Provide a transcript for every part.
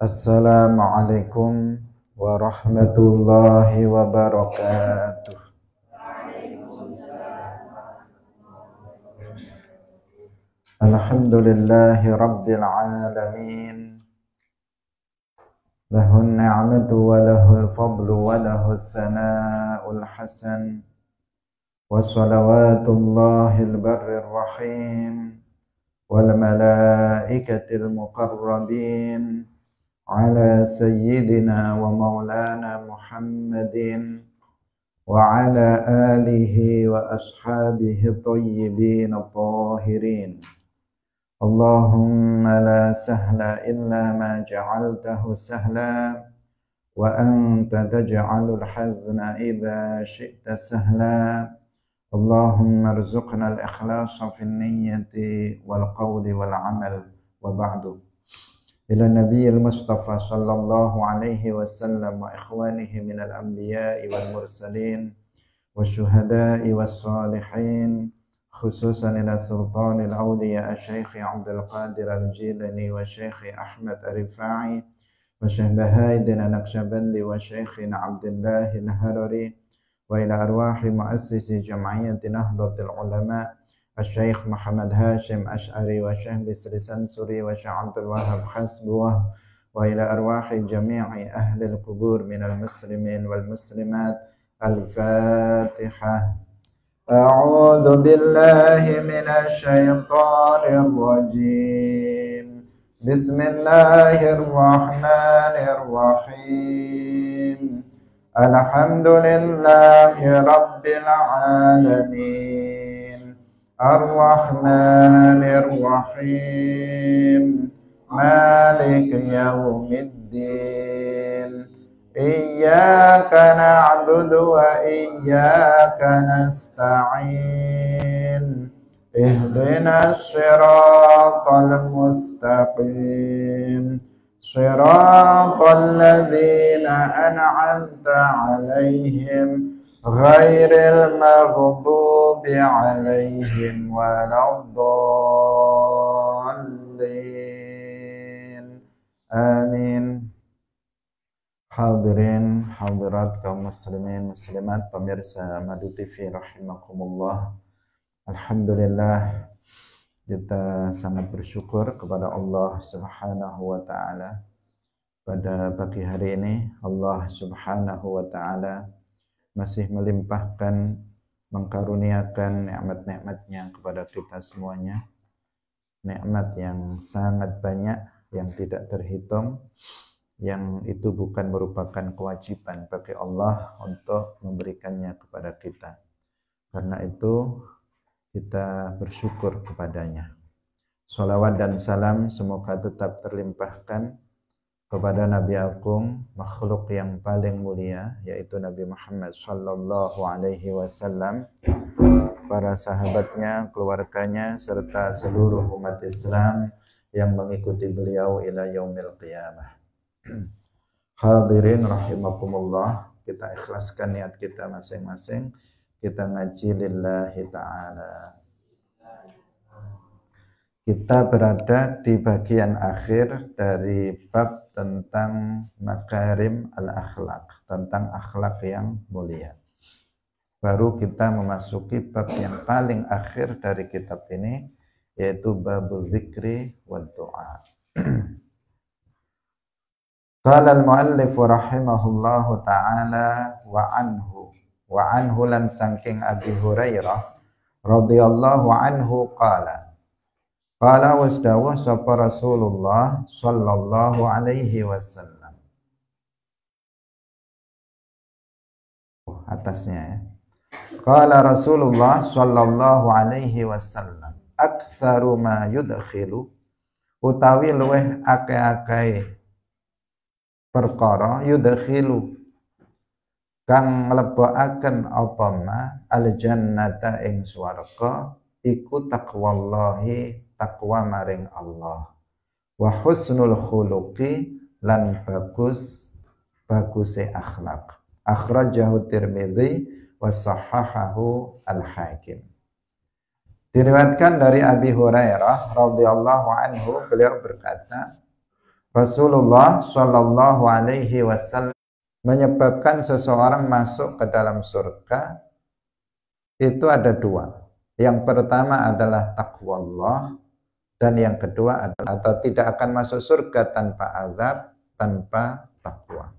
Assalamualaikum warahmatullahi wabarakatuh. Alhamdulillahi rabbil alamin. Lahun ni'matu wa lahul fadlu wa lahus sana'ul hasan. Wa salawatullahil barrir rahim wal malaikatil muqarrabin ala sayyidina wa maulana Muhammadin wa ala alihi wa ashabihi tayyibin tahirin. Allahumma la sahla illa ma ja'altahu sahla wa anta taj'alul hazna idza syi'ta sahla. Allahumma arzuqna al-ikhlasa fin niyyati wal qawli wal amal wa ba'du. Ila nabiyil mustafa sallallahu alaihi wasallam wa ikhwanihi minal anbiya'i wal mursalin wa syuhada'i was salihin, khususan ila sultanil awliya Syekh Abdul Qadir Al-Jilani wa Syekh Ahmad Ar-Rifai wa Syekh Bahaidin An-Naqsyabandi wa Syekh Abdullah Al-Harari wa ila arwahi muassisi jam'iyyati Nahdlatul Ulama Syekh Muhammad Hashim Ash'ari wa Syekh Bisri Sansuri wa Syekh Abdul Wahab Hasbuwah wa ila arwahi jami'i ahli al-qubur minal muslimin wal muslimat. Al-Fatihah. A'udzu billahi minasy syaithanir rajim. Bismillahirrahmanirrahim. Alhamdulillahi rabbil alamin. Ar-Rahmanir Rahim. Malik yaumiddin. Iyyaka na'budu wa iyyaka nasta'in. Ihdinas siratal mustaqim. Siratal ladzina an'amta 'alaihim ghairil maghdubi 'alaihim waladdallin. Amin. Hadirin hadirat kaum muslimin muslimat pemirsa Madu TV rahimakumullah. Alhamdulillah, kita sangat bersyukur kepada Allah Subhanahu wa taala. Pada pagi hari ini Allah Subhanahu wa taala masih melimpahkan, mengkaruniakan nikmat-nikmatnya kepada kita semuanya. Nikmat yang sangat banyak, yang tidak terhitung, yang itu bukan merupakan kewajiban bagi Allah untuk memberikannya kepada kita. Karena itu kita bersyukur kepadanya. Salawat dan salam semoga tetap terlimpahkan kepada Nabi Agung, makhluk yang paling mulia, yaitu Nabi Muhammad sallallahu alaihi wasallam, para sahabatnya, keluarganya, serta seluruh umat Islam yang mengikuti beliau ila yaumil qiyamah. Hadirin rahimakumullah, kita ikhlaskan niat kita masing-masing, kita ngaji lillahi ta'ala. Kita berada di bagian akhir dari bab tentang makarim al-akhlaq, tentang akhlak yang mulia. Baru kita memasuki bab yang paling akhir dari kitab ini, yaitu babul zikri wa du'a. Qala al-muallif rahimahullahu ta'ala wa anhu lan saking Abi Hurairah radhiyallahu anhu qala wasdawah sapa Rasulullah sallallahu alaihi wasallam. Atasnya ya. Qala Rasulullah sallallahu alaihi wasallam, aktsaru ma yudkhilu, utawi luweh akeh-akeh perkara yudkhilu kang mlebokaken apa ma al jannata ing swarga iku taqwallahi, takwa maring Allah, wa husnul khuluqi, lan baguse akhlak. Akhrajahu Tirmidzi wa sahahahu al-Hakim. Diriwayatkan dari Abi Hurairah radhiyallahu anhu, beliau berkata, Rasulullah Shallallahu alaihi wasallam menyebabkan seseorang masuk ke dalam surga itu ada dua. Yang pertama adalah taqwa Allah, dan yang kedua adalah atau tidak akan masuk surga tanpa azab, tanpa takwa.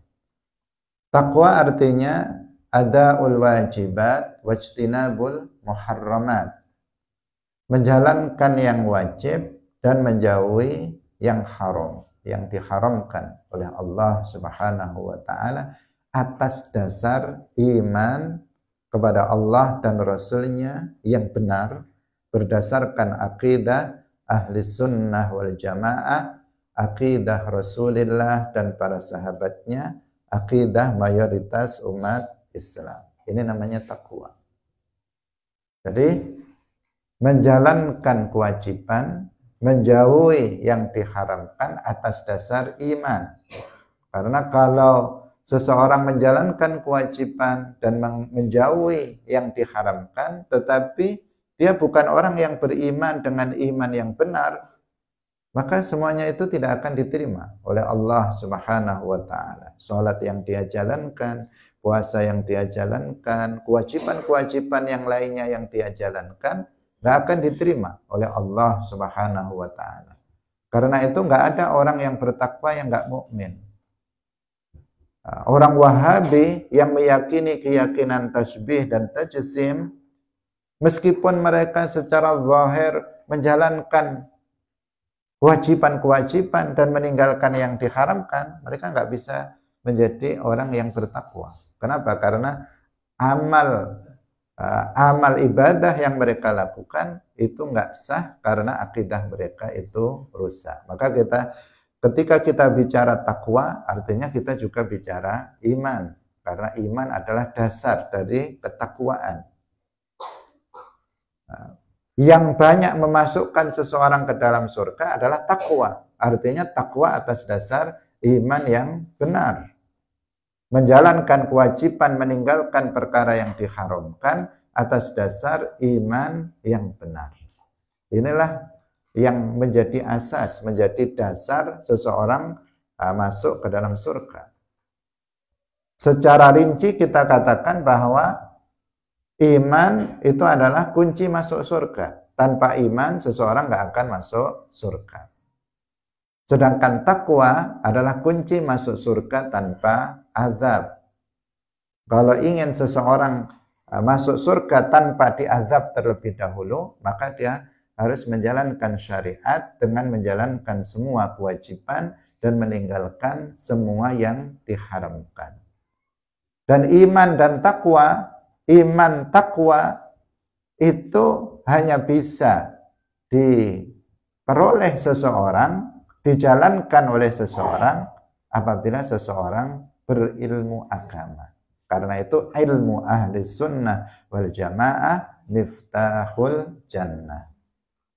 Takwa artinya adaul wajibat wajtinabul muharramat, menjalankan yang wajib dan menjauhi yang haram, yang diharamkan oleh Allah Subhanahu wa taala atas dasar iman kepada Allah dan Rasul-Nya yang benar berdasarkan akidah ahli sunnah wal jamaah, akidah Rasulullah dan para sahabatnya, akidah mayoritas umat Islam. Ini namanya takwa. Jadi menjalankan kewajiban, menjauhi yang diharamkan atas dasar iman. Karena kalau seseorang menjalankan kewajiban dan menjauhi yang diharamkan, tetapi dia bukan orang yang beriman dengan iman yang benar, maka semuanya itu tidak akan diterima oleh Allah Subhanahu wa taala. Salat yang dia jalankan, puasa yang dia jalankan, kewajiban-kewajiban yang lainnya yang dia jalankan nggak akan diterima oleh Allah Subhanahu wa taala. Karena itu nggak ada orang yang bertakwa yang nggak mukmin. Orang Wahabi yang meyakini keyakinan tasbih dan tajsim, meskipun mereka secara zahir menjalankan kewajiban-kewajiban dan meninggalkan yang diharamkan, mereka nggak bisa menjadi orang yang bertakwa. Kenapa? Karena amal ibadah yang mereka lakukan itu nggak sah karena akidah mereka itu rusak. Maka ketika kita bicara takwa, artinya kita juga bicara iman, karena iman adalah dasar dari ketakwaan. Yang banyak memasukkan seseorang ke dalam surga adalah takwa. Artinya takwa atas dasar iman yang benar. Menjalankan kewajiban, meninggalkan perkara yang diharamkan atas dasar iman yang benar. Inilah yang menjadi asas, menjadi dasar seseorang masuk ke dalam surga. Secara rinci kita katakan bahwa iman itu adalah kunci masuk surga. Tanpa iman seseorang nggak akan masuk surga. Sedangkan takwa adalah kunci masuk surga tanpa azab. Kalau ingin seseorang masuk surga tanpa diazab terlebih dahulu, maka dia harus menjalankan syariat dengan menjalankan semua kewajiban dan meninggalkan semua yang diharamkan. Dan iman dan takwa, iman takwa itu hanya bisa diperoleh seseorang, dijalankan oleh seseorang apabila seseorang berilmu agama. Karena itu ilmu ahli sunnah wal jamaah miftahul jannah.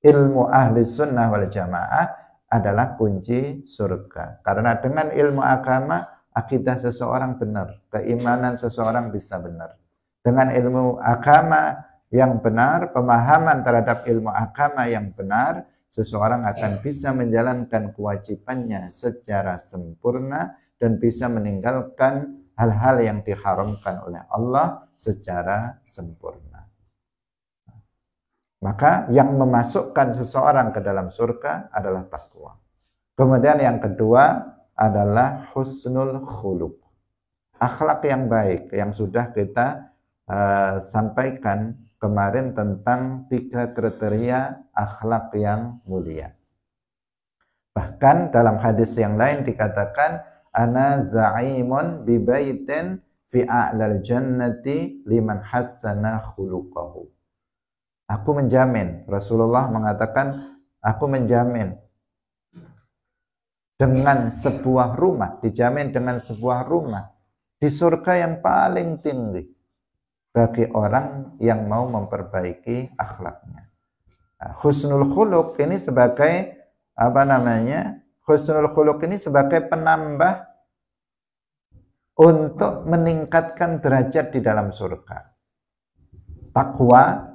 Ilmu ahli sunnah wal jamaah adalah kunci surga. Karena dengan ilmu agama, akidah seseorang benar, keimanan seseorang bisa benar. Dengan ilmu agama yang benar, pemahaman terhadap ilmu agama yang benar, seseorang akan bisa menjalankan kewajibannya secara sempurna dan bisa meninggalkan hal-hal yang diharamkan oleh Allah secara sempurna. Maka yang memasukkan seseorang ke dalam surga adalah takwa. Kemudian yang kedua adalah husnul khuluq. Akhlak yang baik yang sudah kita sampaikan kemarin tentang 3 kriteria akhlak yang mulia. Bahkan dalam hadis yang lain dikatakan ana za'imun bi baitin fi a'lal jannati liman hassana khuluquhu. Aku menjamin, Rasulullah mengatakan, aku menjamin dengan sebuah rumah, dijamin dengan sebuah rumah di surga yang paling tinggi bagi orang yang mau memperbaiki akhlaknya. Nah, husnul khuluq ini sebagai husnul khuluq ini sebagai penambah untuk meningkatkan derajat di dalam surga. Takwa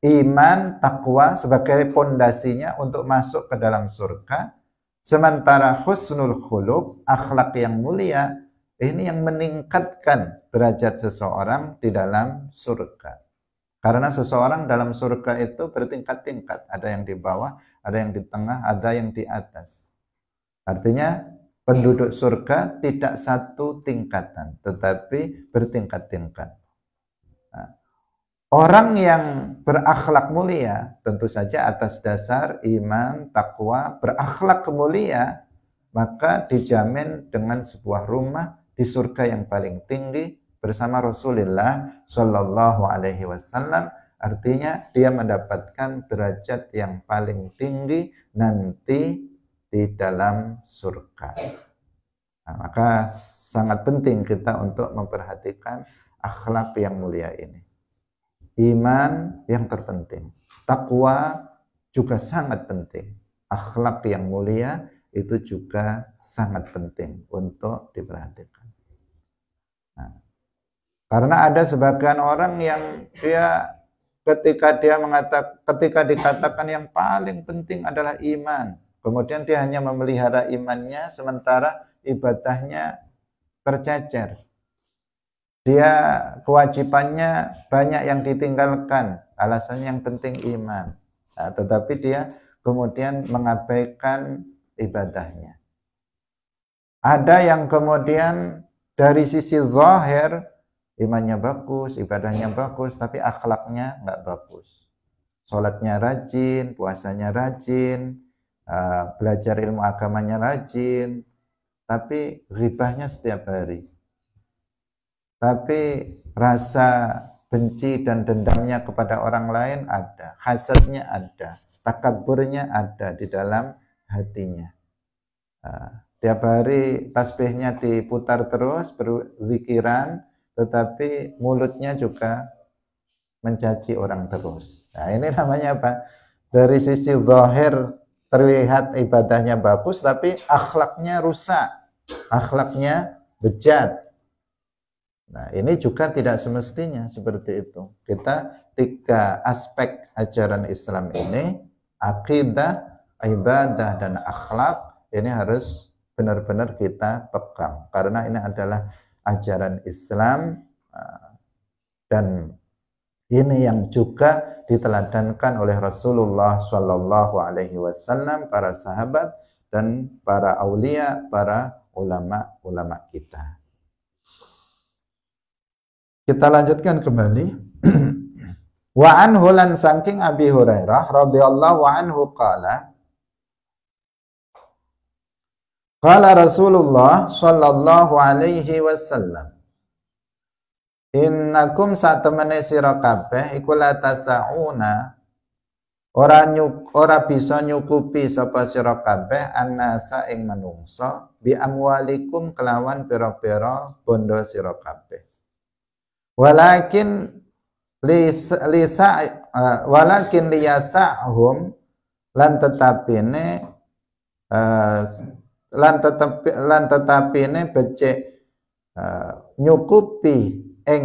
iman, takwa sebagai pondasinya untuk masuk ke dalam surga. Sementara husnul khuluq, akhlak yang mulia, ini yang meningkatkan derajat seseorang di dalam surga. Karena seseorang dalam surga itu bertingkat-tingkat. Ada yang di bawah, ada yang di tengah, ada yang di atas. Artinya penduduk surga tidak satu tingkatan, tetapi bertingkat-tingkat. Nah, orang yang berakhlak mulia, tentu saja atas dasar iman, takwa, berakhlak mulia, maka dijamin dengan sebuah rumah di surga yang paling tinggi bersama Rasulullah Shallallahu Alaihi Wasallam. Artinya dia mendapatkan derajat yang paling tinggi nanti di dalam surga. Nah, maka sangat penting kita untuk memperhatikan akhlak yang mulia ini. Iman yang terpenting, takwa juga sangat penting, akhlak yang mulia itu juga sangat penting untuk diperhatikan. Nah, karena ada sebagian orang yang dia ketika dikatakan yang paling penting adalah iman, kemudian dia hanya memelihara imannya sementara ibadahnya tercecer. Dia kewajibannya banyak yang ditinggalkan, alasannya yang penting iman. Nah, tetapi dia kemudian mengabaikan ibadahnya. Ada yang kemudian dari sisi zahir imannya bagus, ibadahnya bagus, tapi akhlaknya nggak bagus. Sholatnya rajin, puasanya rajin, belajar ilmu agamanya rajin, tapi ghibahnya setiap hari. Tapi rasa benci dan dendamnya kepada orang lain ada, hasadnya ada, takaburnya ada di dalam hatinya. Tiap hari tasbihnya diputar terus, berzikiran, tetapi mulutnya juga mencaci orang terus. Nah, ini namanya apa? Dari sisi zahir terlihat ibadahnya bagus, tapi akhlaknya rusak, akhlaknya bejat. Nah, ini juga tidak semestinya seperti itu. Kita tiga aspek ajaran Islam ini, akidah, ibadah, dan akhlak, ini harus benar-benar kita pegang. Karena ini adalah ajaran Islam dan ini yang juga diteladankan oleh Rasulullah Shallallahu Alaihi Wasallam, para sahabat, dan para aulia, para ulama-ulama kita. Kita lanjutkan kembali. Wa anhu lan saking Abi Hurairah radhiyallahu anhu qala Rasulullah sallallahu alaihi wasallam innakum satemene sira kabeh iku la tasauna ora bisa nyukupi sapa sira kabeh annasa ing manungsa bi amwalikum kelawan pira-pira bondo sira kabeh. Walakin liyasahum lan tetapine becik nyukupi ing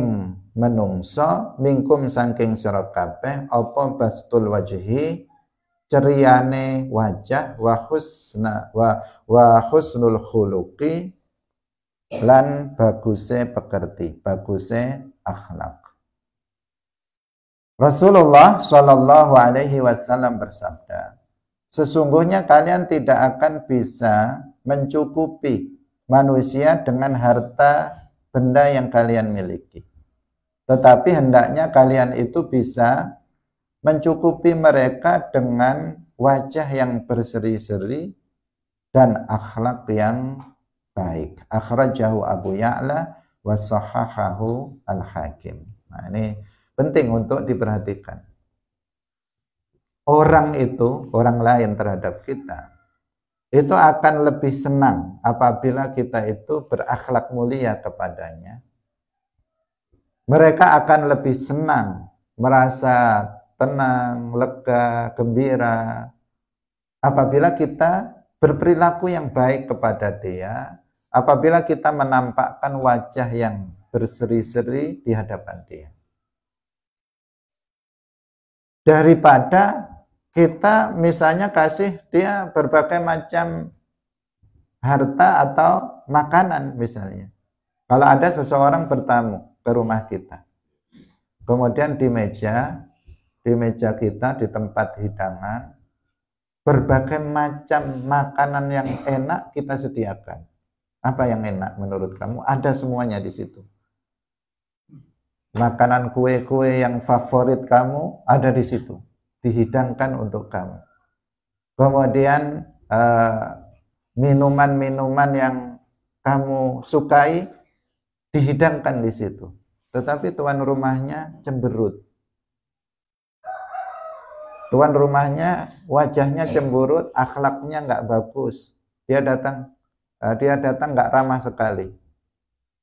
menungso mingkum saking sira kabeh apa bastul wajhi ceriyane wajah wa husnul khuluqi lan baguse pekerti, baguse akhlak. Rasulullah Shallallahu Alaihi Wasallam bersabda, sesungguhnya kalian tidak akan bisa mencukupi manusia dengan harta benda yang kalian miliki. Tetapi hendaknya kalian itu bisa mencukupi mereka dengan wajah yang berseri-seri dan akhlak yang baik. Akhrajahu Abu Ya'la wa sahahahu Al-Hakim. Nah, ini penting untuk diperhatikan. Orang lain terhadap kita, itu akan lebih senang apabila kita itu berakhlak mulia kepadanya. Mereka akan lebih senang, merasa tenang, lega, gembira, apabila kita berperilaku yang baik kepada dia, apabila kita menampakkan wajah yang berseri-seri di hadapan dia. daripada kita misalnya kasih dia berbagai macam harta atau makanan misalnya. Kalau ada seseorang bertamu ke rumah kita, kemudian di meja kita, di tempat hidangan, berbagai macam makanan yang enak kita sediakan. Apa yang enak menurut kamu? Ada semuanya di situ. Makanan kue-kue yang favorit kamu ada di situ, dihidangkan untuk kamu. Kemudian minuman-minuman yang kamu sukai dihidangkan di situ. Tetapi tuan rumahnya cemberut. Tuan rumahnya wajahnya cemberut, akhlaknya nggak bagus. Dia datang nggak ramah sekali.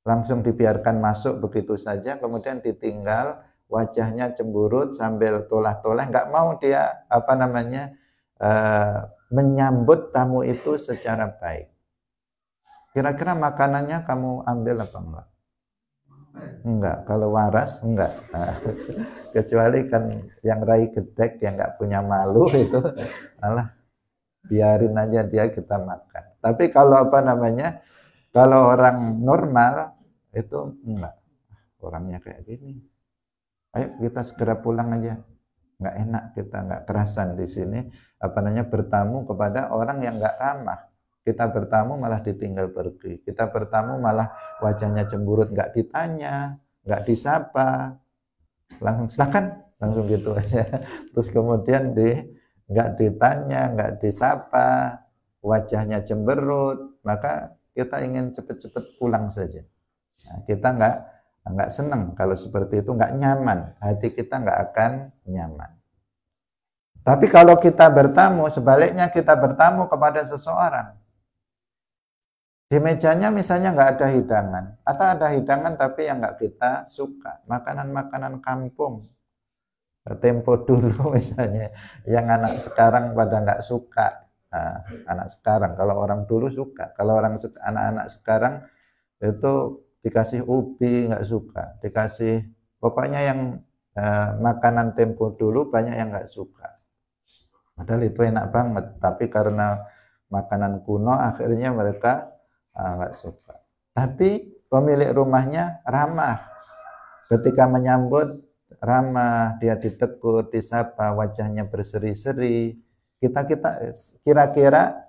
Langsung dibiarkan masuk begitu saja, kemudian ditinggal, wajahnya cemberut sambil tolah-tolah, nggak mau dia menyambut tamu itu secara baik. Kira-kira makanannya kamu ambil apa enggak? Enggak, kalau waras enggak. Kecuali kan yang rai gedek, yang nggak punya malu itu, alah biarin aja dia kita makan. Tapi kalau kalau orang normal itu enggak, orangnya kayak gini, ayo kita segera pulang aja, nggak enak, kita nggak kerasan di sini bertamu kepada orang yang nggak ramah. Kita bertamu malah ditinggal pergi, kita bertamu malah wajahnya cemberut, nggak ditanya, nggak disapa, langsung silakan, langsung gitu aja. Terus kemudian nggak ditanya, nggak disapa, wajahnya cemberut, maka kita ingin cepet-cepet pulang saja. Nah, kita nggak senang kalau seperti itu, nggak nyaman, hati kita nggak akan nyaman. Tapi kalau kita bertamu, sebaliknya kita bertamu kepada seseorang, di mejanya misalnya nggak ada hidangan, atau ada hidangan tapi yang nggak kita suka, makanan-makanan kampung, tempo dulu misalnya, yang anak sekarang pada nggak suka. Nah, anak sekarang, kalau orang dulu suka, kalau anak-anak sekarang itu dikasih ubi nggak suka, dikasih pokoknya yang makanan tempo dulu banyak yang nggak suka. Padahal itu enak banget, tapi karena makanan kuno akhirnya mereka nggak suka. Tapi pemilik rumahnya ramah, ketika menyambut ramah, dia ditegur, disapa, wajahnya berseri-seri. Kita kira-kira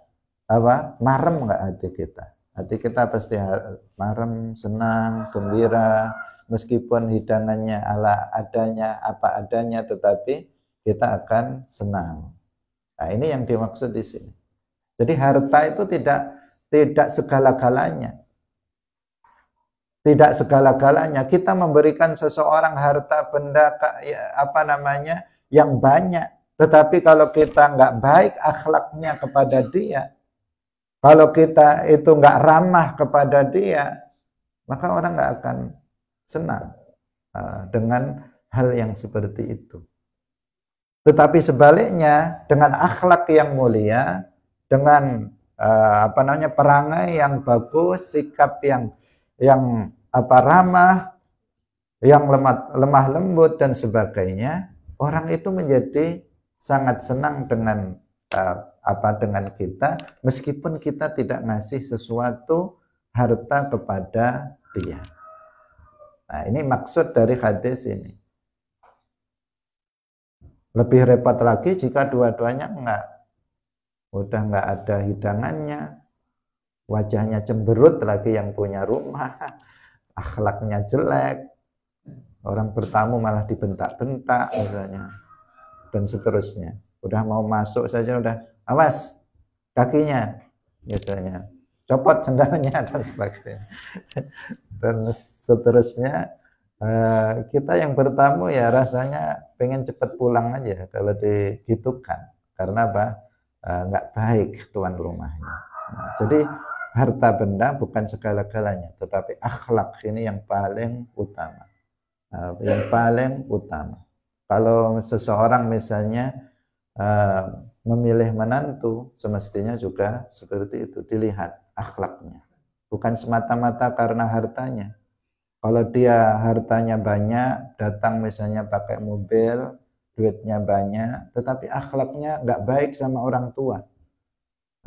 marem nggak hati kita? Hati kita pasti marem, senang, gembira, meskipun hidangannya ala adanya, apa adanya, tetapi kita akan senang. Nah, ini yang dimaksud di sini. Jadi harta itu tidak segala-galanya. Tidak segala-galanya. Kita memberikan seseorang harta benda yang banyak, tetapi kalau kita nggak baik akhlaknya kepada dia, kalau kita itu nggak ramah kepada dia, maka orang nggak akan senang dengan hal yang seperti itu. Tetapi sebaliknya, dengan akhlak yang mulia, dengan perangai yang bagus, sikap yang ramah, yang lemah lembut dan sebagainya, orang itu menjadi sangat senang dengan dengan kita, meskipun kita tidak ngasih sesuatu harta kepada dia. Nah, ini maksud dari hadis ini. Lebih repot lagi jika dua-duanya udah nggak ada hidangannya, wajahnya cemberut lagi yang punya rumah, akhlaknya jelek, orang bertamu malah dibentak-bentak misalnya, dan seterusnya. Udah mau masuk saja udah, awas kakinya misalnya, copot sendalnya dan sebagainya. Dan seterusnya, kita yang bertamu ya rasanya pengen cepat pulang aja kalau digitukan. Karena apa? Nggak baik tuan rumahnya. Nah, jadi harta benda bukan segala-galanya, tetapi akhlak ini yang paling utama. Yang paling utama. Kalau seseorang misalnya memilih menantu, semestinya juga seperti itu, dilihat akhlaknya, bukan semata-mata karena hartanya. Kalau dia hartanya banyak, datang misalnya pakai mobil, duitnya banyak, tetapi akhlaknya nggak baik sama orang tua.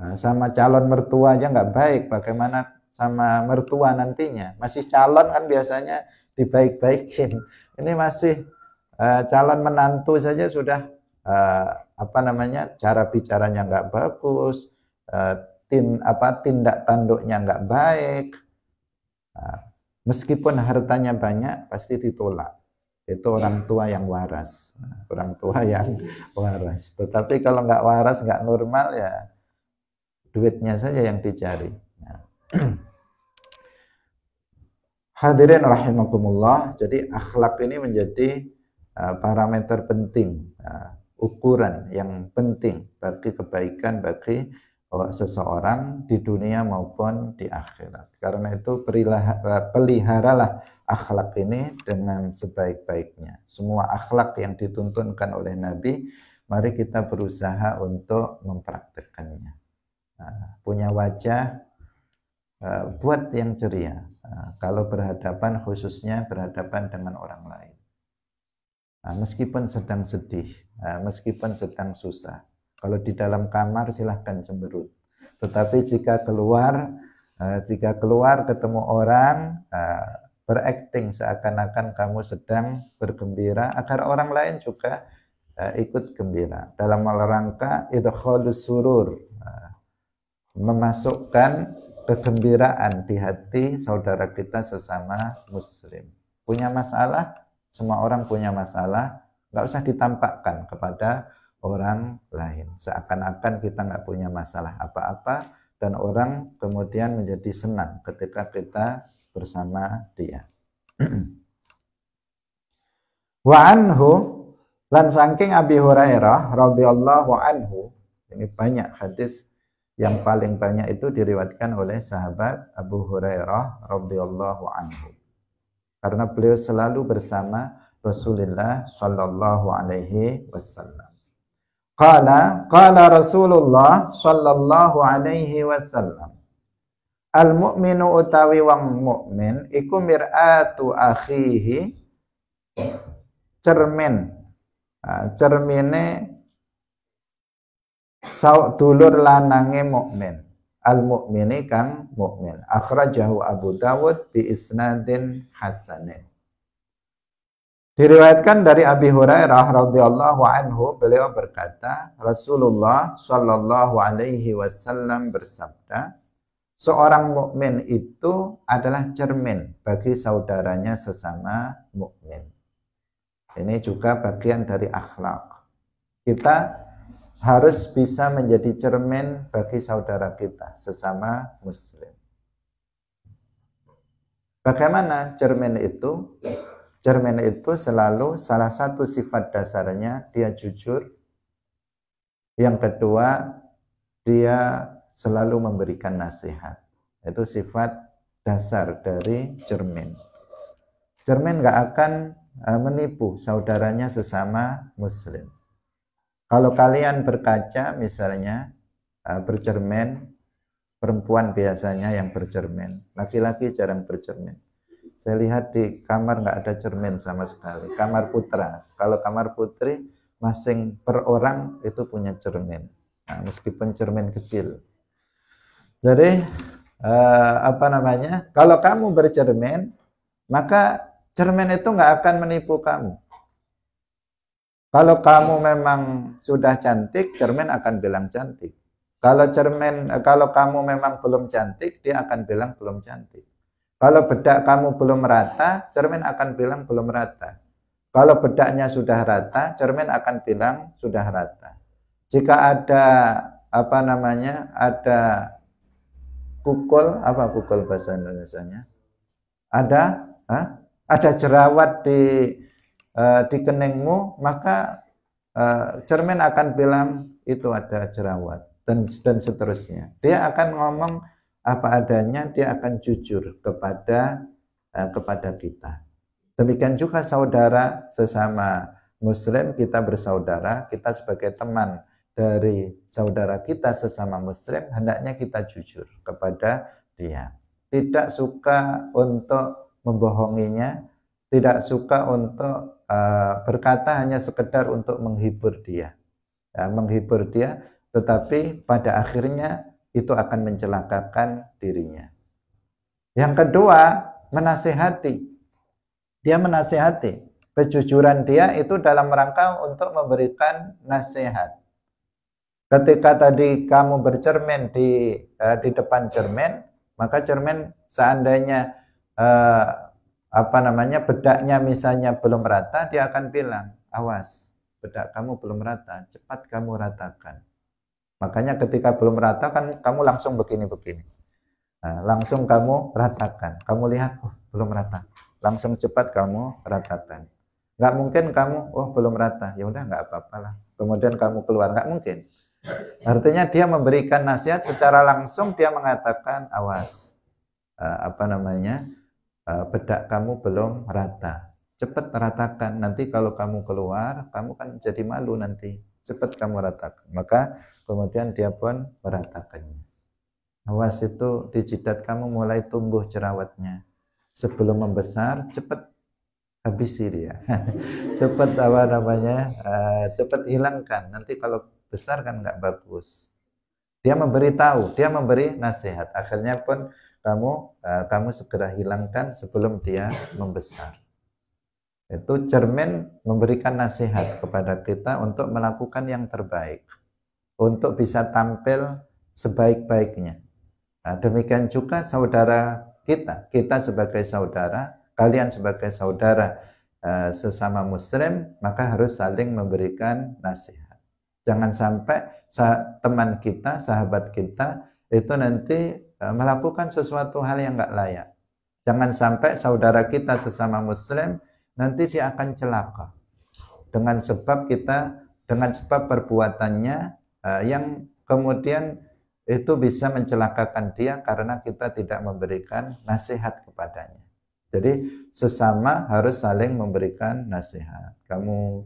Nah, sama calon mertua aja nggak baik, bagaimana sama mertua nantinya? Masih calon kan biasanya dibaik-baikin. Ini masih calon menantu saja sudah apa namanya, cara bicaranya nggak bagus, tindak tanduknya nggak baik. Nah, meskipun hartanya banyak pasti ditolak. Itu orang tua yang waras, orang tua yang waras. Tetapi kalau nggak waras, nggak normal, ya duitnya saja yang dicari. Nah. Hadirin rahimakumullah, jadi akhlak ini menjadi parameter penting, ukuran yang penting bagi kebaikan bagi seseorang di dunia maupun di akhirat. Karena itu peliharalah akhlak ini dengan sebaik-baiknya. Semua akhlak yang dituntunkan oleh Nabi, mari kita berusaha untuk mempraktikkannya. Punya wajah, buat yang ceria. Kalau berhadapan, khususnya berhadapan dengan orang lain. Meskipun sedang sedih, meskipun sedang susah. Kalau di dalam kamar silahkan cemberut. Tetapi jika keluar ketemu orang, berakting seakan-akan kamu sedang bergembira agar orang lain juga ikut gembira. Dalam rangka idkhalus surur, memasukkan kegembiraan di hati saudara kita sesama muslim. Punya masalah, semua orang punya masalah, nggak usah ditampakkan kepada orang lain. Seakan-akan kita nggak punya masalah apa-apa, dan orang kemudian menjadi senang ketika kita bersama dia. Wa anhu, lan saking Abi Hurairah radhiyallahu anhu, ini banyak hadis, yang paling banyak itu diriwayatkan oleh sahabat Abu Hurairah radhiyallahu anhu. Karena beliau selalu bersama Rasulullah sallallahu alaihi wasallam. Qala Rasulullah sallallahu alaihi wasallam, al-mu'minu utawi wong mukmin iku mir'atu akhihi, cermine dulur lanange mukmin. Al-mu'mini kang mukmin. Akhrajahu Abu Dawud bi isnadin hasanin. Diriwayatkan dari Abi Hurairah radhiyallahu anhu, beliau berkata, Rasulullah sallallahu alaihi wasallam bersabda, seorang mukmin itu adalah cermin bagi saudaranya sesama mukmin. Ini juga bagian dari akhlak. Kita harus bisa menjadi cermin bagi saudara kita sesama muslim. Bagaimana cermin itu? Cermin itu selalu salah satu sifat dasarnya dia jujur. Yang kedua, dia selalu memberikan nasihat. Itu sifat dasar dari cermin. Cermin nggak akan menipu saudaranya sesama muslim. Kalau kalian berkaca misalnya, bercermin, perempuan biasanya yang bercermin, laki-laki jarang bercermin. Saya lihat di kamar nggak ada cermin sama sekali. Kamar putra, kalau kamar putri masing per orang itu punya cermin. Nah, meskipun cermin kecil. Jadi kalau kamu bercermin, maka cermin itu nggak akan menipu kamu. Kalau kamu memang sudah cantik, cermin akan bilang cantik. Kalau kamu memang belum cantik, dia akan bilang belum cantik. Kalau bedak kamu belum rata, cermin akan bilang belum rata. Kalau bedaknya sudah rata, cermin akan bilang sudah rata. Jika ada ada kukul bahasa Indonesianya? Ada jerawat di keningmu, maka cermin akan bilang itu ada jerawat, dan seterusnya. Dia akan ngomong apa adanya, dia akan jujur kepada kita. Demikian juga saudara sesama muslim, kita bersaudara, kita sebagai teman dari saudara kita sesama muslim, hendaknya kita jujur kepada dia. Tidak suka untuk membohonginya, tidak suka untuk berkata hanya sekedar untuk menghibur dia, menghibur dia, tetapi pada akhirnya itu akan mencelakakan dirinya. Yang kedua, menasihati. Dia menasihati. Kejujuran dia itu dalam rangka untuk memberikan nasihat. Ketika tadi kamu bercermin di depan cermin, maka cermin seandainya bedaknya misalnya belum rata, dia akan bilang, awas, bedak kamu belum rata, cepat kamu ratakan. Makanya ketika belum rata kan kamu langsung begini-begini. Nah, langsung kamu ratakan. Kamu lihat, oh belum rata. Langsung cepat kamu ratakan. Nggak mungkin kamu, oh belum rata. Ya udah nggak apa-apalah. Kemudian kamu keluar, nggak mungkin. Artinya dia memberikan nasihat secara langsung, dia mengatakan, awas, bedak kamu belum rata. Cepat ratakan. Nanti kalau kamu keluar, kamu kan jadi malu nanti. Cepat kamu ratakan. Maka kemudian dia pun meratakannya. Awas, itu di jidat kamu mulai tumbuh jerawatnya. Sebelum membesar, cepat habisi dia. Cepat cepat hilangkan. Nanti kalau besar kan nggak bagus. Dia memberitahu, dia memberi nasihat. Akhirnya pun kamu segera hilangkan sebelum dia membesar. Itu cermin memberikan nasihat kepada kita untuk melakukan yang terbaik, untuk bisa tampil sebaik-baiknya. Nah, demikian juga saudara kita sebagai saudara, kalian sebagai saudara sesama muslim, maka harus saling memberikan nasihat. Jangan sampai teman kita, sahabat kita itu nanti melakukan sesuatu hal yang enggak layak. Jangan sampai saudara kita sesama muslim nanti dia akan celaka dengan sebab perbuatannya yang kemudian itu bisa mencelakakan dia karena kita tidak memberikan nasihat kepadanya. Jadi sesama harus saling memberikan nasihat. Kamu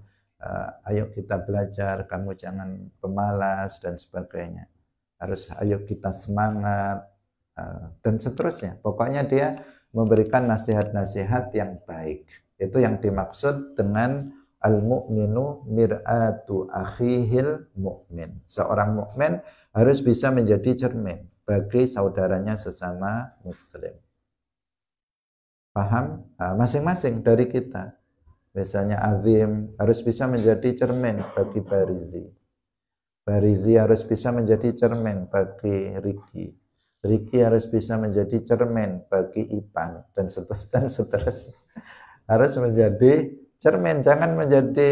ayo kita belajar, kamu jangan pemalas dan sebagainya. Harus ayo kita semangat dan seterusnya. Pokoknya dia memberikan nasihat-nasihat yang baik. Itu yang dimaksud dengan al-mu'minu mir'atu akhihil mu'min. Seorang mukmin harus bisa menjadi cermin bagi saudaranya sesama muslim. Paham? Masing-masing dari kita. Misalnya Azim harus bisa menjadi cermin bagi Barizi. Barizi harus bisa menjadi cermin bagi Riki. Riki harus bisa menjadi cermin bagi Ipan dan seterusnya. Harus menjadi cermin, jangan menjadi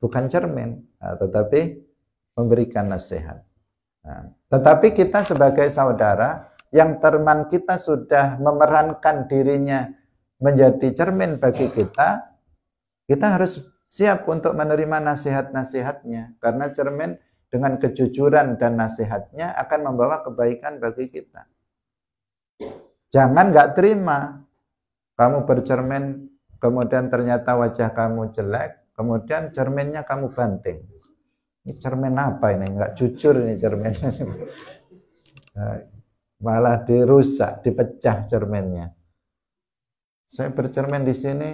bukan cermin, tetapi memberikan nasihat. Nah, tetapi kita sebagai saudara, yang teman kita sudah memerankan dirinya menjadi cermin bagi kita, kita harus siap untuk menerima nasihat-nasihatnya, karena cermin dengan kejujuran dan nasihatnya akan membawa kebaikan bagi kita. Jangan nggak terima kamu bercermin, kemudian ternyata wajah kamu jelek, kemudian cerminnya kamu banting. Ini cermin apa ini? Nggak jujur ini cermin. Malah dirusak, dipecah cerminnya. Saya bercermin di sini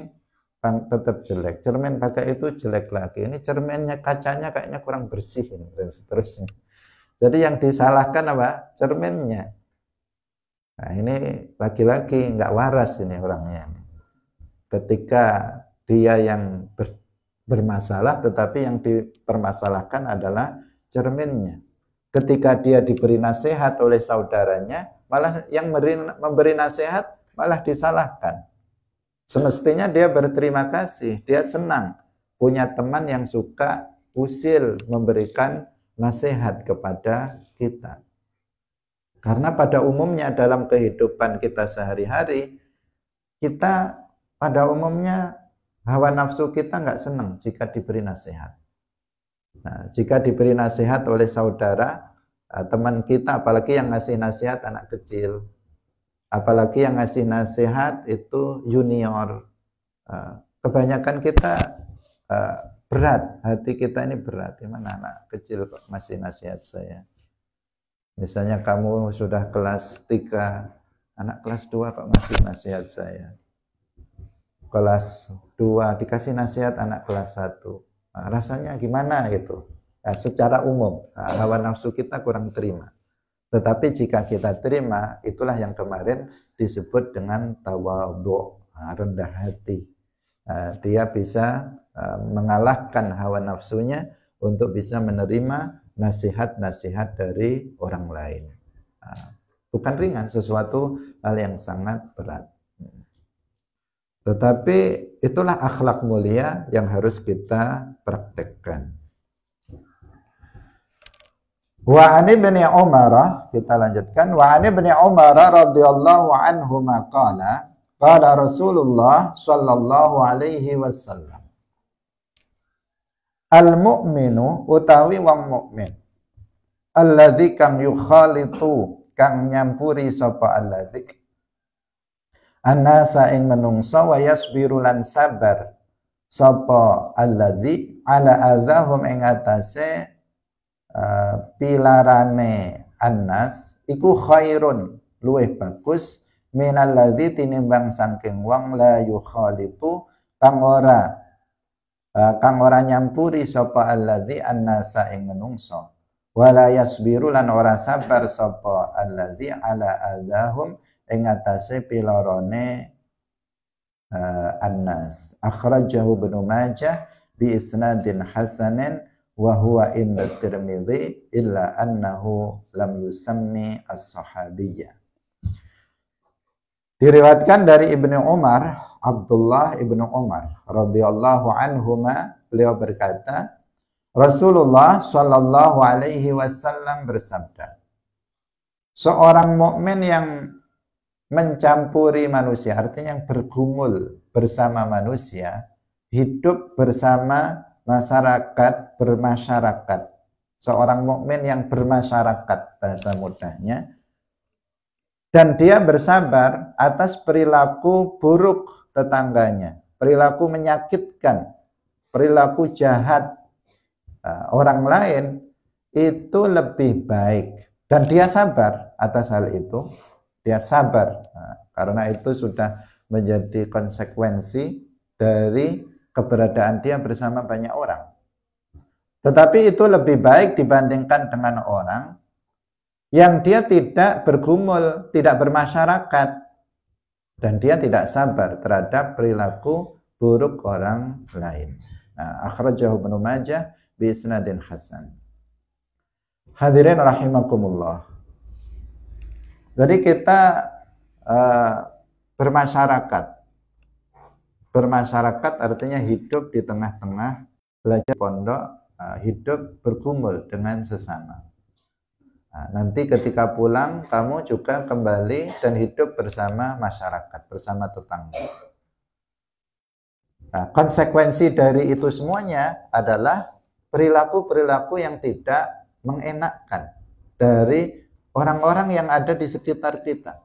tetap jelek. Cermin pakai itu jelek lagi. Ini cerminnya, kacanya kayaknya kurang bersih ini, dan seterusnya. Jadi yang disalahkan apa? Cerminnya. Nah, ini lagi-lagi nggak waras ini orangnya. Ketika dia yang bermasalah, tetapi yang dipermasalahkan adalah cerminnya. Ketika dia diberi nasihat oleh saudaranya, malah yang memberi nasihat malah disalahkan. Semestinya dia berterima kasih, dia senang punya teman yang suka usil memberikan nasihat kepada kita. Karena pada umumnya dalam kehidupan kita sehari-hari, kita pada umumnya hawa nafsu kita nggak senang jika diberi nasihat. Nah, jika diberi nasihat oleh saudara, teman kita, apalagi yang ngasih nasihat anak kecil, apalagi yang ngasih nasihat itu junior, kebanyakan kita berat, hati kita ini berat. Gimana anak kecil kok ngasih nasihat saya? Misalnya kamu sudah kelas 3, anak kelas 2 kok ngasih nasihat saya. kelas 2 dikasih nasihat anak kelas 1. Rasanya gimana gitu. Secara umum hawa nafsu kita kurang terima. Tetapi jika kita terima, itulah yang kemarin disebut dengan tawadhu, rendah hati. Dia bisa mengalahkan hawa nafsunya untuk bisa menerima nasihat-nasihat dari orang lain. Bukan ringan, sesuatu hal yang sangat berat. Tetapi itulah akhlak mulia yang harus kita praktekkan. Wa an ibni Umar, kita lanjutkan. Wa an ibni Umar radhiyallahu anhu qala qala Rasulullah sallallahu alaihi wasallam, al mu'minu utawi wong mukmin alladzi kang yukhalitu kang nyampuri sapa alladzi annasa ing menungsa wa yasbiru lan sabar sapa alladzi ala adzahum ing atase pilarane annas iku khairun luwih bagus minal ladzi tinimbang saking wong la yukhalitu kang ora nyampuri sapa alladzi annasa ing menungsa wala yasbiru lan ora sabar sapa alladzi ala adzahum ing atase pilarane annas. Akhrajahu Ibnu Majah bi isnadin hasanin wa huwa inda Tirmidzi illa annahu lam yusammi as-sahabiyyah. Diriwayatkan dari Ibnu Umar, Abdullah Ibnu Umar radhiyallahu anhuma, beliau berkata, Rasulullah sallallahu alaihi wasallam bersabda, seorang mukmin yang mencampuri manusia, artinya yang bergumul bersama manusia, hidup bersama masyarakat, bermasyarakat. Seorang mukmin yang bermasyarakat, bahasa mudahnya, dan dia bersabar atas perilaku buruk tetangganya, perilaku menyakitkan, perilaku jahat orang lain, itu lebih baik. Dan dia sabar atas hal itu. Dia sabar, karena itu sudah menjadi konsekuensi dari keberadaan dia bersama banyak orang. Tetapi itu lebih baik dibandingkan dengan orang yang dia tidak bergumul, tidak bermasyarakat, dan dia tidak sabar terhadap perilaku buruk orang lain. Akhrajahu Ibnu Majah bi isnadin hasan. Hadirin rahimakumullah. Jadi kita bermasyarakat. Bermasyarakat artinya hidup di tengah-tengah, belajar pondok, hidup bergumul dengan sesama. Nanti ketika pulang, kamu juga kembali dan hidup bersama masyarakat, bersama tetangga. Konsekuensi dari itu semuanya adalah perilaku-perilaku yang tidak mengenakkan dari orang-orang yang ada di sekitar kita.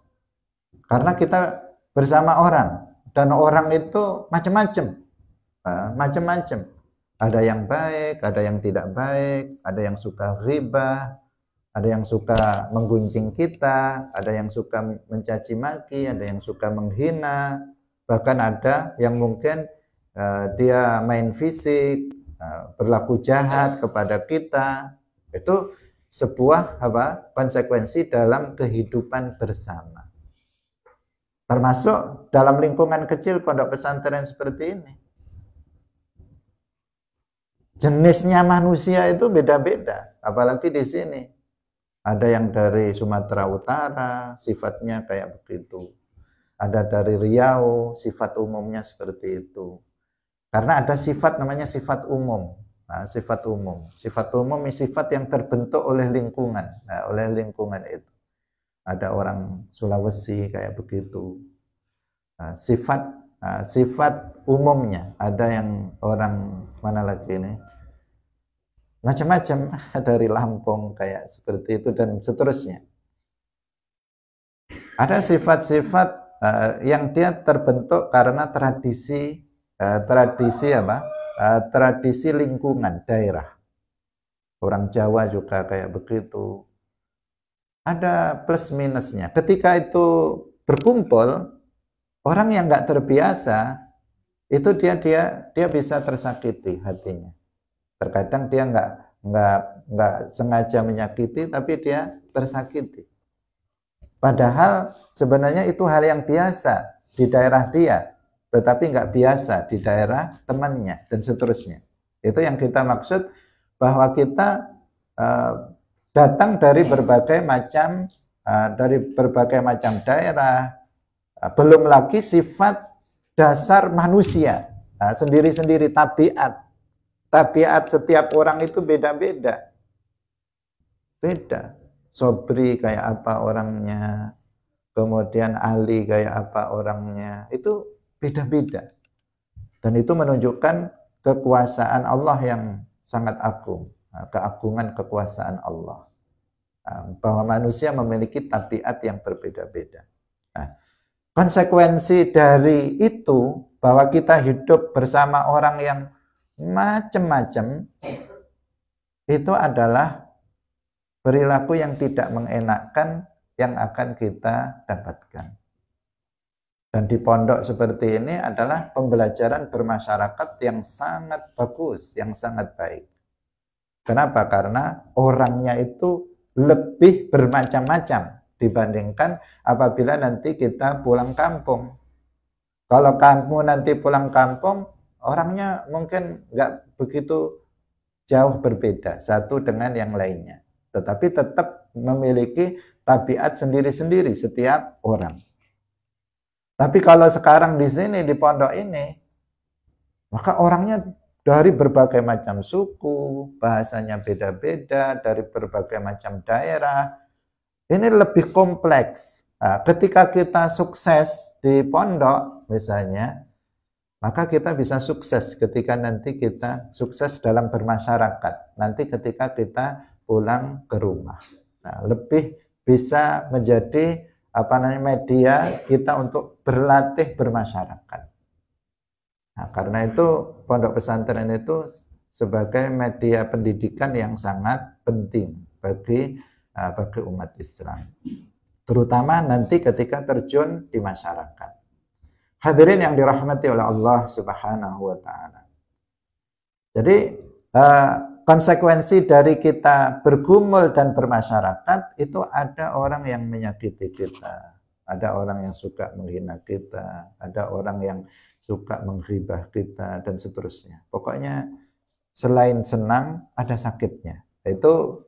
Karena kita bersama orang, dan orang itu macam-macam. Macam-macam. Ada yang baik, ada yang tidak baik, ada yang suka ghibah, ada yang suka menggunjing kita, ada yang suka mencaci maki, ada yang suka menghina, bahkan ada yang mungkin dia main fisik, berlaku jahat kepada kita. Itu sebuah konsekuensi dalam kehidupan bersama. Termasuk dalam lingkungan kecil pondok pesantren seperti ini. Jenisnya manusia itu beda-beda, apalagi di sini. Ada yang dari Sumatera Utara, sifatnya kayak begitu. Ada dari Riau, sifat umumnya seperti itu. Karena ada sifat namanya sifat umum. Sifat umum. Sifat umum ini sifat yang terbentuk oleh lingkungan. Oleh lingkungan itu. Ada orang Sulawesi kayak begitu. Sifat umumnya. Ada yang orang mana lagi ini? Macam-macam, dari Lampung kayak seperti itu dan seterusnya. Ada sifat-sifat yang dia terbentuk karena tradisi tradisi lingkungan daerah. Orang Jawa juga kayak begitu. Ada plus minusnya. Ketika itu berkumpul, orang yang nggak terbiasa itu dia bisa tersakiti hatinya. Terkadang dia nggak sengaja menyakiti, tapi dia tersakiti. Padahal sebenarnya itu hal yang biasa di daerah dia, tetapi nggak biasa di daerah temannya dan seterusnya. Itu yang kita maksud, bahwa kita datang dari berbagai macam daerah, belum lagi sifat dasar manusia sendiri-sendiri, tabiat setiap orang itu beda-beda. Beda. Sobri kayak apa orangnya, kemudian Ali kayak apa orangnya, itu beda-beda. Dan itu menunjukkan kekuasaan Allah yang sangat agung, keagungan kekuasaan Allah, bahwa manusia memiliki tabiat yang berbeda-beda. Konsekuensi dari itu, bahwa kita hidup bersama orang yang macam-macam, itu adalah perilaku yang tidak mengenakkan yang akan kita dapatkan. Dan di pondok seperti ini adalah pembelajaran bermasyarakat yang sangat bagus, yang sangat baik. Kenapa? Karena orangnya itu lebih bermacam-macam dibandingkan apabila nanti kita pulang kampung. Kalau kamu nanti pulang kampung, orangnya mungkin nggak begitu jauh berbeda satu dengan yang lainnya, tetapi tetap memiliki tabiat sendiri-sendiri setiap orang. Tapi kalau sekarang di sini, di pondok ini, maka orangnya dari berbagai macam suku, bahasanya beda-beda, dari berbagai macam daerah. Ini lebih kompleks. Nah, ketika kita sukses di pondok misalnya, maka kita bisa sukses ketika nanti kita sukses dalam bermasyarakat. Nanti ketika kita pulang ke rumah. Nah, lebih bisa menjadi media kita untuk berlatih bermasyarakat. Nah, karena itu pondok pesantren itu sebagai media pendidikan yang sangat penting bagi umat Islam, terutama nanti ketika terjun di masyarakat. Hadirin yang dirahmati oleh Allah Subhanahu wa Ta'ala. Jadi konsekuensi dari kita bergumul dan bermasyarakat itu ada orang yang menyakiti kita, ada orang yang suka menghina kita, ada orang yang suka menghibah kita dan seterusnya. Pokoknya selain senang ada sakitnya. Itu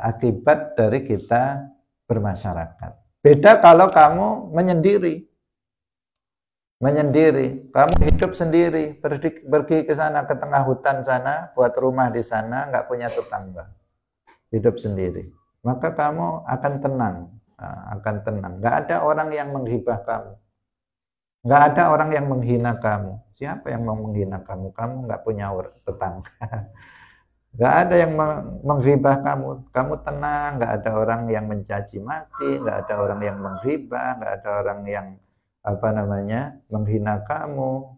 akibat dari kita bermasyarakat. Beda kalau kamu menyendiri, kamu hidup sendiri, pergi ke sana, ke tengah hutan sana, buat rumah di sana, nggak punya tetangga, hidup sendiri, maka kamu akan tenang, nggak ada orang yang menghibah kamu, nggak ada orang yang menghina kamu. Siapa yang mau menghina kamu? Kamu nggak punya tetangga. Nggak ada yang menghibah kamu, tenang, nggak ada orang yang mencaci maki, nggak ada orang yang menghibah, nggak ada orang yang menghina kamu.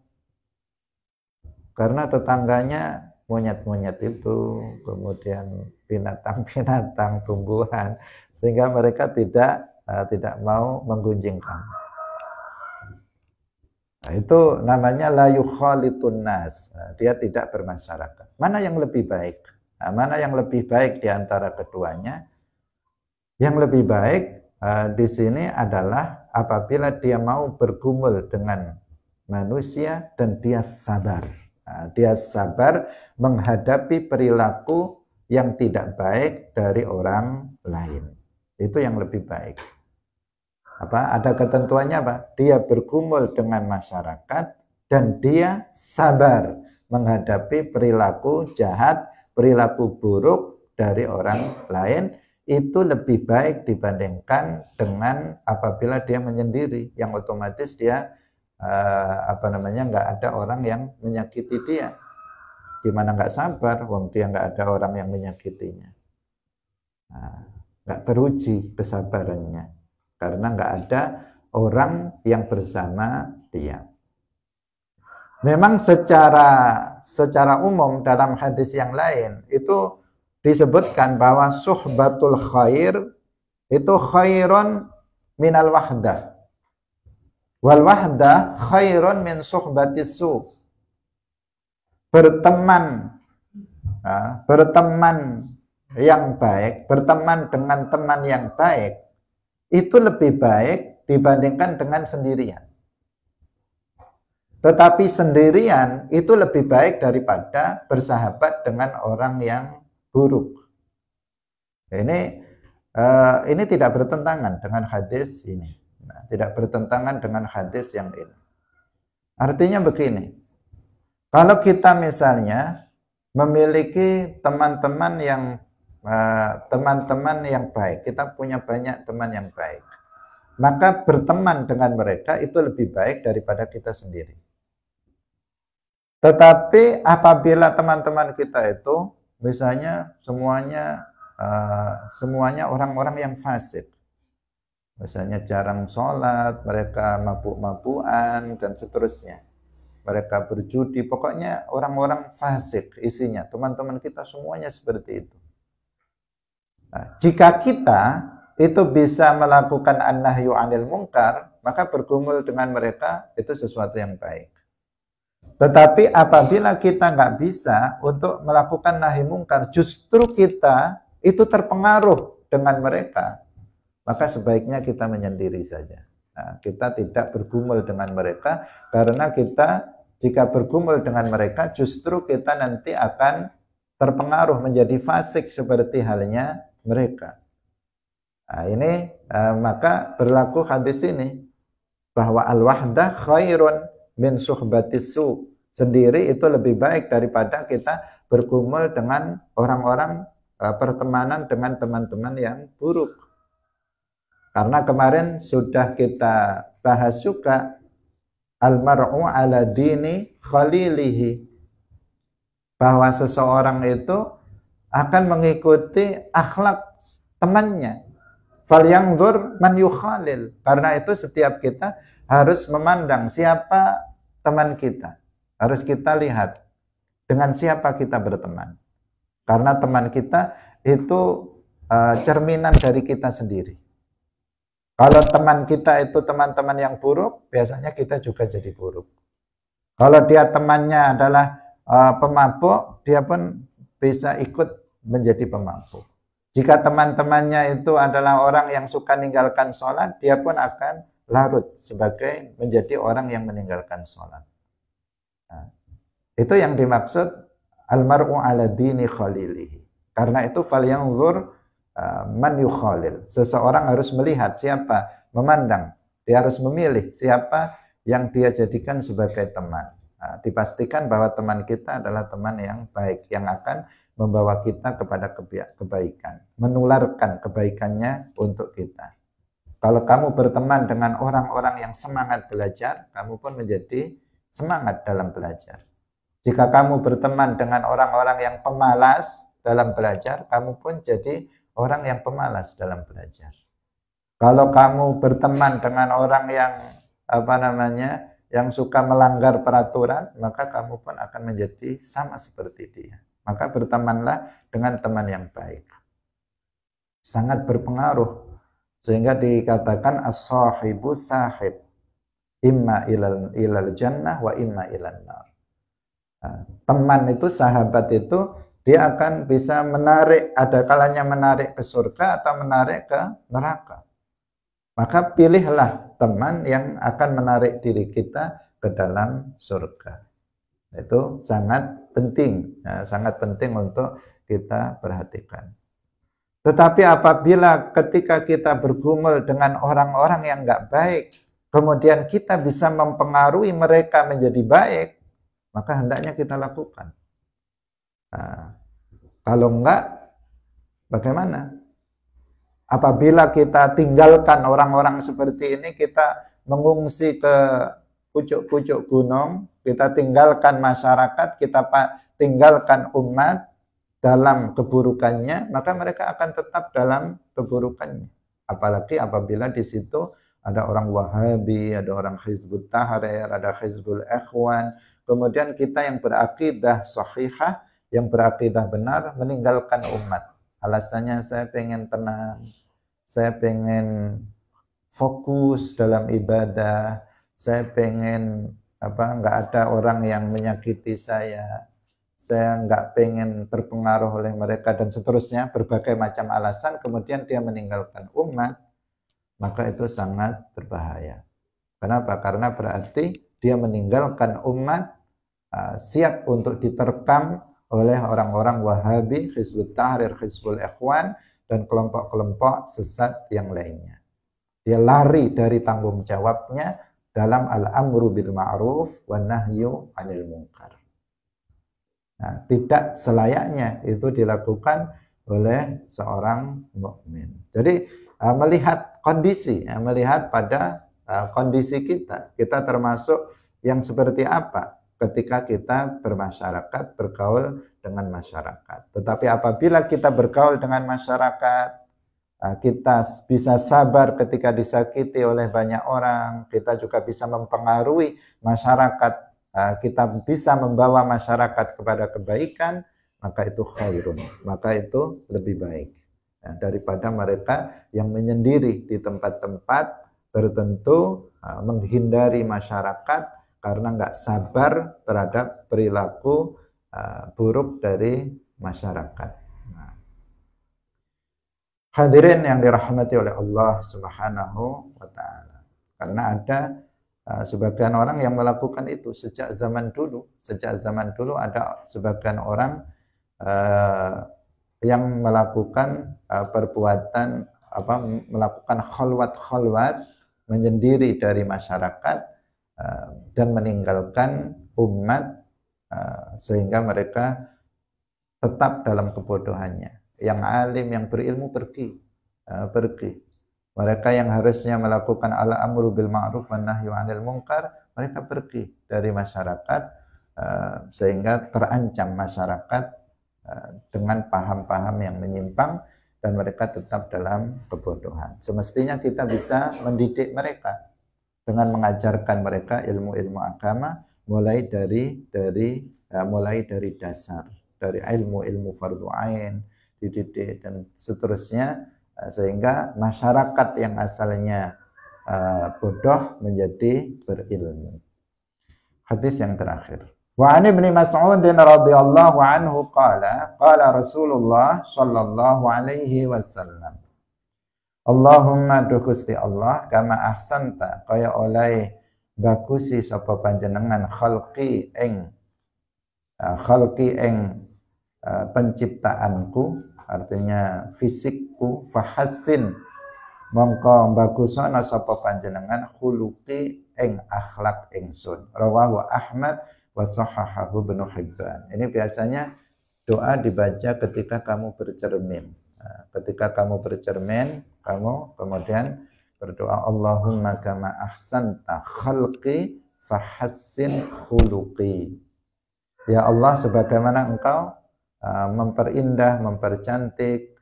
Karena tetangganya monyet-monyet itu, kemudian binatang-binatang, tumbuhan, sehingga mereka tidak mau menggunjing kamu. Nah, itu namanya la yukhalitun nas. Dia tidak bermasyarakat. Mana yang lebih baik? Nah, mana yang lebih baik di antara keduanya? Yang lebih baik di sini adalah apabila dia mau bergumul dengan manusia dan dia sabar. Nah, dia sabar menghadapi perilaku yang tidak baik dari orang lain. Itu yang lebih baik. Ada ketentuannya apa? Dia bergumul dengan masyarakat dan dia sabar menghadapi perilaku jahat, perilaku buruk dari orang lain. Itu lebih baik dibandingkan dengan apabila dia menyendiri, yang otomatis dia nggak ada orang yang menyakiti dia. Gimana nggak sabar? Wong dia nggak ada orang yang menyakitinya. Nggak teruji kesabarannya. Karena nggak ada orang yang bersama dia. Memang secara umum dalam hadis yang lain itu disebutkan bahwa suhbatul khair itu khairun minal wahdah. Wal wahdah khairun min suhbatis su. Berteman, berteman yang baik, berteman dengan teman yang baik, itu lebih baik dibandingkan dengan sendirian. Tetapi sendirian itu lebih baik daripada bersahabat dengan orang yang buruk. Ini tidak bertentangan dengan hadis ini. Nah, tidak bertentangan dengan hadis yang ini. Artinya begini, kalau kita misalnya memiliki teman-teman yang baik, kita punya banyak teman yang baik, maka berteman dengan mereka itu lebih baik daripada kita sendiri. Tetapi apabila teman-teman kita itu misalnya semuanya orang-orang yang fasik, misalnya jarang sholat, mereka mabuk-mabukan dan seterusnya, mereka berjudi, pokoknya orang-orang fasik isinya, teman-teman kita semuanya seperti itu. Nah, jika kita itu bisa melakukan an-nahyu 'anil munkar, maka bergumul dengan mereka itu sesuatu yang baik. Tetapi apabila kita nggak bisa untuk melakukan nahi mungkar, justru kita itu terpengaruh dengan mereka, maka sebaiknya kita menyendiri saja. Nah, kita tidak bergumul dengan mereka, karena kita jika bergumul dengan mereka, justru kita nanti akan terpengaruh menjadi fasik seperti halnya mereka. Nah, ini maka berlaku hadis ini, bahwa al-wahdah khairun min suhbatis su. Sendiri itu lebih baik daripada kita bergumul dengan orang-orang, pertemanan dengan teman-teman yang buruk. Karena kemarin sudah kita bahas juga, al-mar'u ala dini khalilihi, bahwa seseorang itu akan mengikuti akhlak temannya. Falyanzur man yukhalil. Karena itu setiap kita harus memandang siapa teman kita. Harus kita lihat dengan siapa kita berteman. Karena teman kita itu cerminan dari kita sendiri. Kalau teman kita itu teman-teman yang buruk, biasanya kita juga jadi buruk. Kalau dia temannya adalah pemabuk, dia pun bisa ikut menjadi pemabuk. Jika teman-temannya itu adalah orang yang suka meninggalkan sholat, dia pun akan larut sebagai menjadi orang yang meninggalkan sholat. Nah, itu yang dimaksud al-mar'u ala dini khalilihi. Karena itu falyanzur man yukhalil. Seseorang harus melihat siapa, memandang. Dia harus memilih siapa yang dia jadikan sebagai teman. Nah, dipastikan bahwa teman kita adalah teman yang baik, yang akan membawa kita kepada kebaikan, menularkan kebaikannya untuk kita. Kalau kamu berteman dengan orang-orang yang semangat belajar, kamu pun menjadi semangat dalam belajar. Jika kamu berteman dengan orang-orang yang pemalas dalam belajar, kamu pun jadi orang yang pemalas dalam belajar. Kalau kamu berteman dengan orang yang yang suka melanggar peraturan, maka kamu pun akan menjadi sama seperti dia. Maka bertemanlah dengan teman yang baik. Sangat berpengaruh. Sehingga dikatakan as-sahibu sahib. Imma ilal jannah wa imma ilal nar. Teman itu, sahabat itu, dia akan bisa menarik, ada kalanya menarik ke surga atau menarik ke neraka. Maka pilihlah teman yang akan menarik diri kita ke dalam surga. Itu sangat penting, sangat penting untuk kita perhatikan. Tetapi apabila ketika kita bergumul dengan orang-orang yang enggak baik, kemudian kita bisa mempengaruhi mereka menjadi baik, maka hendaknya kita lakukan. Nah, kalau enggak, bagaimana? Apabila kita tinggalkan orang-orang seperti ini, kita mengungsi ke pucuk-pucuk gunung, kita tinggalkan masyarakat, kita tinggalkan umat dalam keburukannya, maka mereka akan tetap dalam keburukannya. Apalagi apabila di situ ada orang Wahabi, ada orang Hizbut Tahrir, ada Hizbul Ikhwan, kemudian kita yang berakidah sahihah, yang berakidah benar, meninggalkan umat. Alasannya saya pengen tenang, saya pengen fokus dalam ibadah, saya pengen nggak ada orang yang menyakiti saya nggak pengen terpengaruh oleh mereka dan seterusnya, berbagai macam alasan, kemudian dia meninggalkan umat, maka itu sangat berbahaya. Kenapa? Karena berarti dia meninggalkan umat siap untuk diterkam oleh orang-orang Wahabi, Hizbut Tahrir, Hizbul Ikhwan, dan kelompok-kelompok sesat yang lainnya. Dia lari dari tanggung jawabnya dalam al-amru bil ma'ruf wa nahyu 'anil munkar. Nah, tidak selayaknya itu dilakukan oleh seorang mukmin. Jadi melihat kondisi, melihat pada kondisi kita termasuk yang seperti apa ketika kita bermasyarakat, bergaul dengan masyarakat. Tetapi apabila kita bergaul dengan masyarakat, kita bisa sabar ketika disakiti oleh banyak orang, kita juga bisa mempengaruhi masyarakat, kita bisa membawa masyarakat kepada kebaikan, maka itu khairun, maka itu lebih baik daripada mereka yang menyendiri di tempat-tempat tertentu, menghindari masyarakat karena nggak sabar terhadap perilaku buruk dari masyarakat. Hadirin yang dirahmati oleh Allah Subhanahu wa Ta'ala, karena ada sebagian orang yang melakukan itu sejak zaman dulu. Sejak zaman dulu ada sebagian orang yang melakukan perbuatan melakukan khalwat menyendiri dari masyarakat dan meninggalkan umat, sehingga mereka tetap dalam kebodohannya. Yang alim, yang berilmu pergi. Mereka yang harusnya melakukan al-amru bil ma'ruf wan nahyu 'anil munkar, mereka pergi dari masyarakat, sehingga terancam masyarakat dengan paham-paham yang menyimpang dan mereka tetap dalam kebodohan. Semestinya kita bisa mendidik mereka dengan mengajarkan mereka ilmu-ilmu agama mulai dari dasar, dari ilmu fardu ain, dididik dan seterusnya, sehingga masyarakat yang asalnya bodoh menjadi berilmu. Hadis yang terakhir. Wa an Ibnu Mas'ud radhiyallahu anhu qala Rasulullah sallallahu alaihi wasallam, Allahumma duh Gusti Allah kama ahsanta kaya oleh bagusi sapa panjenengan khalqi ing penciptaanku, artinya fisikku, fahassin mongko bagusana sapa panjenengan khuluqi ing akhlak ingsun. Rawahu Ahmad wa sahahahu Ibnu Hibban. Ini biasanya doa dibaca ketika kamu bercermin. Ketika kamu bercermin, kamu kemudian berdoa, Allahumma kama ahsanta khalqi fahassin khuluqi. Ya Allah, sebagaimana engkau memperindah, mempercantik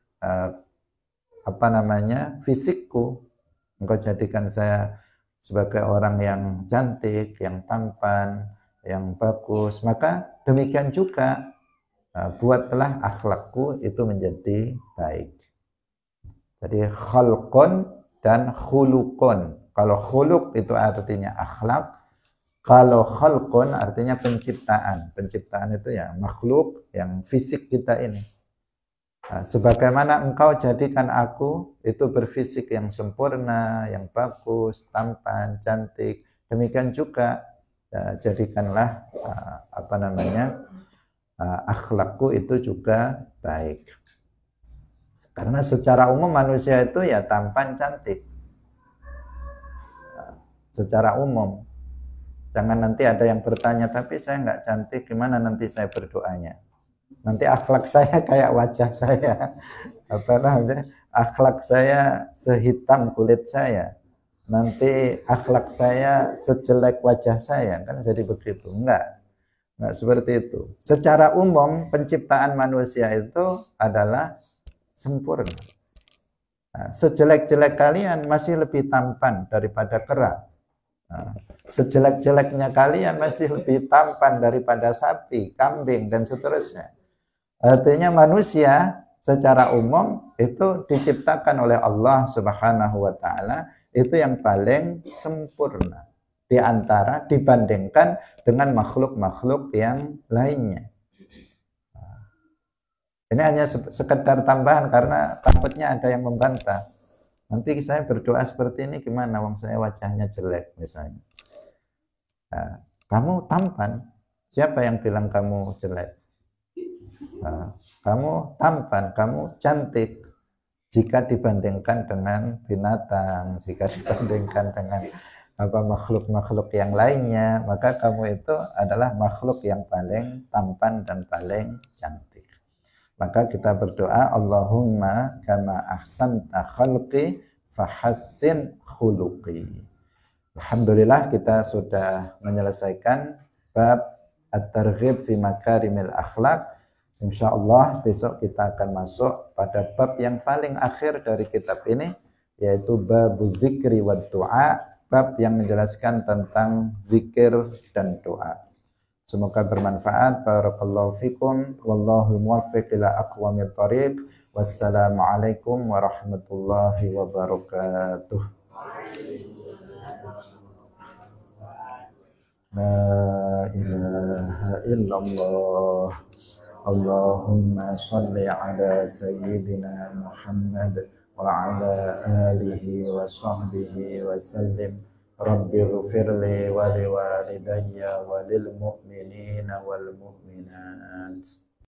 fisikku, engkau jadikan saya sebagai orang yang cantik, yang tampan, yang bagus, maka demikian juga buatlah akhlakku itu menjadi baik. Jadi khalqun dan khuluqun. Kalau khuluq itu artinya akhlak, kalau khalqun artinya penciptaan. Penciptaan itu ya makhluk yang fisik kita ini. Sebagaimana engkau jadikan aku itu berfisik yang sempurna, yang bagus, tampan, cantik, demikian juga jadikanlah akhlakku itu juga baik. Karena secara umum manusia itu ya tampan, cantik. Secara umum. Jangan nanti ada yang bertanya, tapi saya nggak cantik, gimana nanti saya berdoanya? Nanti akhlak saya kayak wajah saya. Akhlak saya sehitam kulit saya. Nanti akhlak saya sejelek wajah saya. Kan jadi begitu. Enggak seperti itu. Secara umum penciptaan manusia itu adalah sempurna. Sejelek-jelek kalian masih lebih tampan daripada kera. Sejelek-jeleknya kalian masih lebih tampan daripada sapi, kambing, dan seterusnya. Artinya manusia secara umum itu diciptakan oleh Allah Subhanahu wa Ta'ala itu yang paling sempurna. di antara dibandingkan dengan makhluk-makhluk yang lainnya. Ini hanya sekedar tambahan karena takutnya ada yang membantah. Nanti saya berdoa seperti ini gimana? Wong saya wajahnya jelek misalnya. Nah, kamu tampan. Siapa yang bilang kamu jelek? Nah, kamu tampan, kamu cantik. Jika dibandingkan dengan binatang, jika dibandingkan dengan makhluk-makhluk yang lainnya, maka kamu itu adalah makhluk yang paling tampan dan paling cantik. Maka kita berdoa, Allahumma kama ahsanta khalqi fahassin khuluqi. Alhamdulillah kita sudah menyelesaikan bab at-targhib fi makarimil akhlak. Insyaallah besok kita akan masuk pada bab yang paling akhir dari kitab ini, yaitu bab zikri wa doa, bab yang menjelaskan tentang zikir dan doa. Semoga bermanfaat. Barakallahu fikum. Wallahu muwaffiq ila aqwamit thoriq. Wassalamualaikum warahmatullahi wabarakatuh. La ilaha illallah. Allahumma salli ala sayyidina Muhammad wa ala alihi wa sahbihi wa sallim. Rabbi ghfirli wa liwalidayya wa lil mu'minina wal mu'minat.